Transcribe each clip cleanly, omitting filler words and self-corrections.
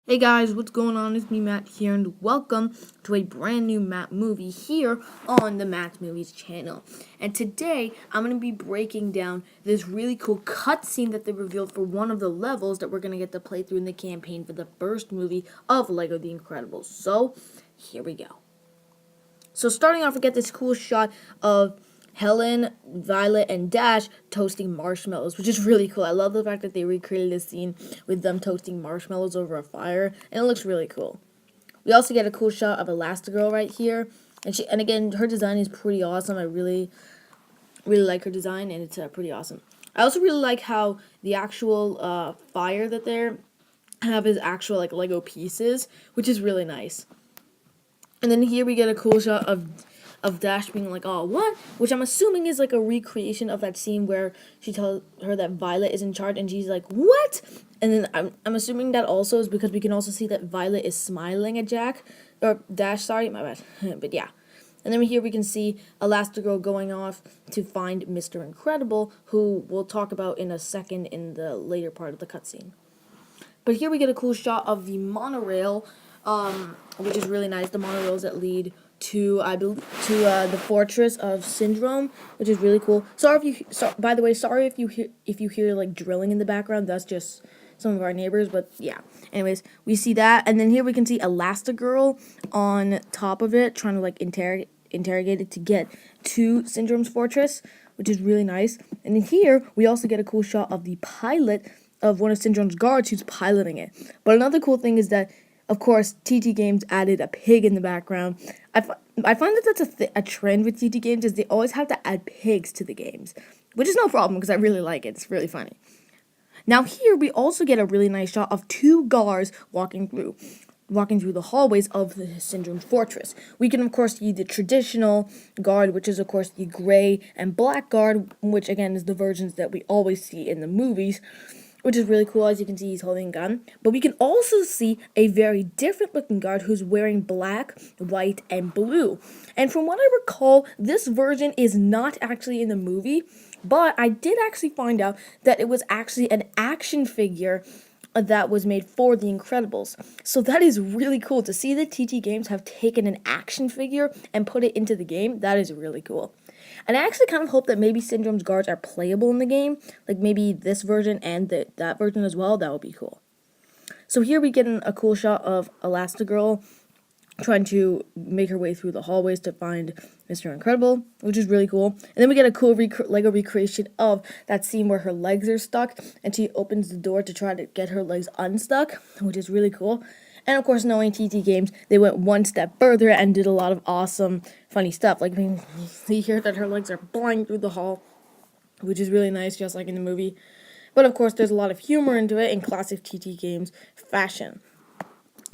Hey guys, what's going on? It's me, Matt, here, and welcome to a brand new Matt movie here on the Matt Movies channel. And today, I'm going to be breaking down this really cool cutscene that they revealed for one of the levels that we're going to get to play through in the campaign for the first movie of LEGO The Incredibles. So, here we go. So starting off, we get this cool shot of Helen, Violet, and Dash toasting marshmallows, which is really cool. I love the fact that they recreated this scene with them toasting marshmallows over a fire, and it looks really cool. We also get a cool shot of Elastigirl right here, and again, her design is pretty awesome. I really like her design, and it's pretty awesome. I also really like how the actual fire that they have is actual like Lego pieces, which is really nice. And then here we get a cool shot of Dash being like, "Oh, what?" Which I'm assuming is like a recreation of that scene where she tells her that Violet is in charge, and she's like, "What?" And then I'm assuming that also is because we can also see that Violet is smiling at Dash. Sorry, my bad. But yeah. And then here we can see Elastigirl going off to find Mr. Incredible, who we'll talk about in a second in the later part of the cutscene. But here we get a cool shot of the monorail, which is really nice. The monorails that lead to, I believe, to the fortress of Syndrome, which is really cool. By the way, sorry if you hear like drilling in the background. That's just some of our neighbors. But yeah. Anyways, we see that, and then here we can see Elastigirl on top of it, trying to like interrogate it to get to Syndrome's fortress, which is really nice. And then here we also get a cool shot of the pilot of one of Syndrome's guards who's piloting it. But another cool thing is that, of course, TT Games added a pig in the background. I find that that's a trend with TT Games, is they always have to add pigs to the games, which is no problem because I really like it. It's really funny. Now here we also get a really nice shot of two guards walking through the hallways of the Syndrome Fortress. We can, of course, see the traditional guard, which is, of course, the gray and black guard, which, again, is the versions that we always see in the movies, which is really cool. As you can see, he's holding a gun. But we can also see a very different-looking guard who's wearing black, white, and blue. And from what I recall, this version is not actually in the movie, but I did actually find out that it was actually an action figure that was made for The Incredibles. So that is really cool. To see that TT Games have taken an action figure and put it into the game, that is really cool. And I actually kind of hope that maybe Syndrome's guards are playable in the game, like maybe this version and that version as well. That would be cool. So here we get a cool shot of Elastigirl trying to make her way through the hallways to find Mr. Incredible, which is really cool. And then we get a cool Lego recreation of that scene where her legs are stuck, and she opens the door to try to get her legs unstuck, which is really cool. And of course, knowing TT Games, they went one step further and did a lot of awesome, funny stuff. Like, you see here that her legs are flying through the hall, which is really nice, just like in the movie. But of course, there's a lot of humor into it in classic TT Games fashion.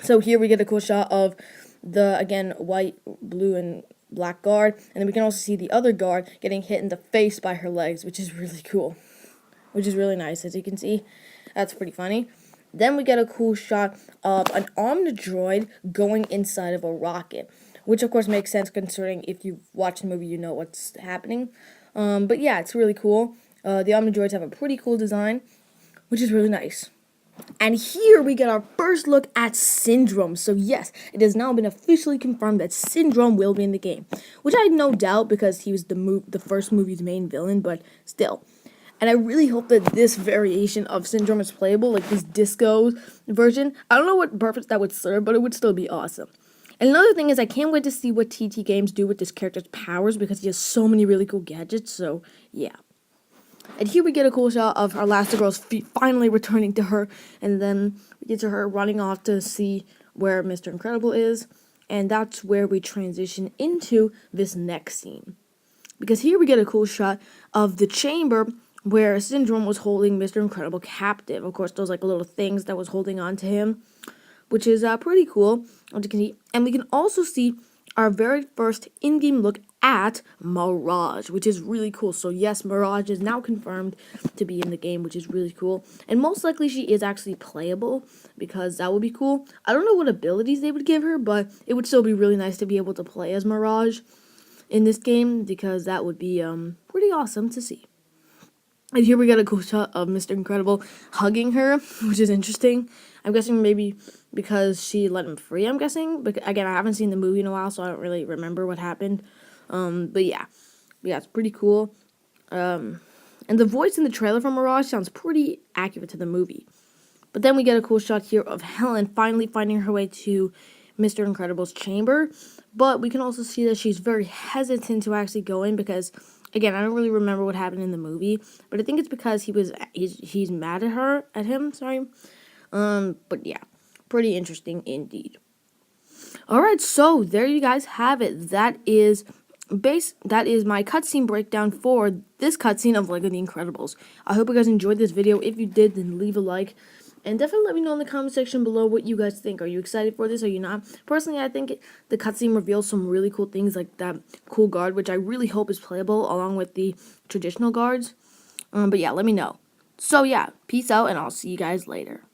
So here we get a cool shot of the, again, white, blue, and black guard. And then we can also see the other guard getting hit in the face by her legs, which is really cool. Which is really nice, as you can see. That's pretty funny. Then we get a cool shot of an Omnidroid going inside of a rocket, which of course makes sense considering if you've watched the movie, you know what's happening. But yeah, it's really cool. The Omnidroids have a pretty cool design, which is really nice. And here we get our first look at Syndrome. So yes, it has now been officially confirmed that Syndrome will be in the game, which I had no doubt because he was the first movie's main villain, but still. And I really hope that this variation of Syndrome is playable, like this disco version. I don't know what purpose that would serve, but it would still be awesome. And another thing is I can't wait to see what TT Games do with this character's powers because he has so many really cool gadgets, so yeah. And here we get a cool shot of Elastigirl's feet finally returning to her, and then we get to her running off to see where Mr. Incredible is, and that's where we transition into this next scene. Because here we get a cool shot of the chamber where Syndrome was holding Mr. Incredible captive. Of course, those like little things that was holding on to him, which is pretty cool, as you can see. And we can also see our very first in-game look at Mirage, which is really cool. So yes, Mirage is now confirmed to be in the game, which is really cool. And most likely she is actually playable, because that would be cool. I don't know what abilities they would give her, but it would still be really nice to be able to play as Mirage in this game, because that would be pretty awesome to see. And here we got a cool shot of Mr. Incredible hugging her, which is interesting. I'm guessing maybe because she let him free, I'm guessing. But again, I haven't seen the movie in a while, so I don't really remember what happened. But yeah, it's pretty cool. And the voice in the trailer for Mirage sounds pretty accurate to the movie. But then we get a cool shot here of Helen finally finding her way to Mr. Incredible's chamber. But we can also see that she's very hesitant to actually go in because, again, I don't really remember what happened in the movie. But I think it's because he's mad at him, sorry. But yeah, pretty interesting indeed. Alright, so there you guys have it. That is my cutscene breakdown for this cutscene of LEGO The Incredibles. I hope you guys enjoyed this video. If you did, then leave a like. And definitely let me know in the comment section below what you guys think. Are you excited for this? Are you not? Personally, I think the cutscene reveals some really cool things, like that cool guard, which I really hope is playable along with the traditional guards. But yeah, let me know. So yeah, peace out, and I'll see you guys later.